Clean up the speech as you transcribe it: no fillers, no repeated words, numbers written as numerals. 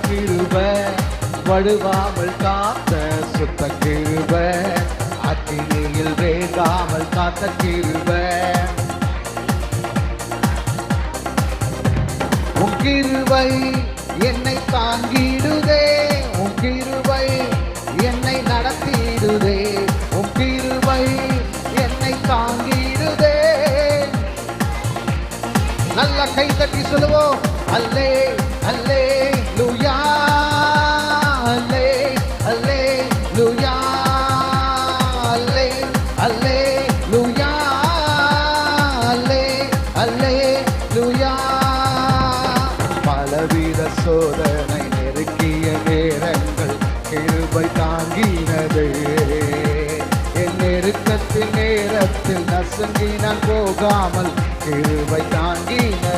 கிருபை, வழுவாமல் காத்த சுத்த கிருபை, அக்கினியில் வேகாமல் காத்த கிருபை. உன் கிருபை என்னை தாங்கிடுதே, உன் கிருபை என்னை நடத்திடுதே, உன் கிருபை என்னை தாங்கிடுதே. நல்ல கை தட்டி சொல்லுவோம், அல்லே அல்லே லூயா, அல்லே அல்லே லூயா, அல்லே அல்லே லூயா, அல்லே அல்லே லூயா. பலவித சோதனை நெருக்கிய நேரங்கள் கிருபை தாங்கினது, என் நெருக்கத்தின் நேரத்தில் நசுங்கி நான் போகாமல் கிருபை தாங்கினது.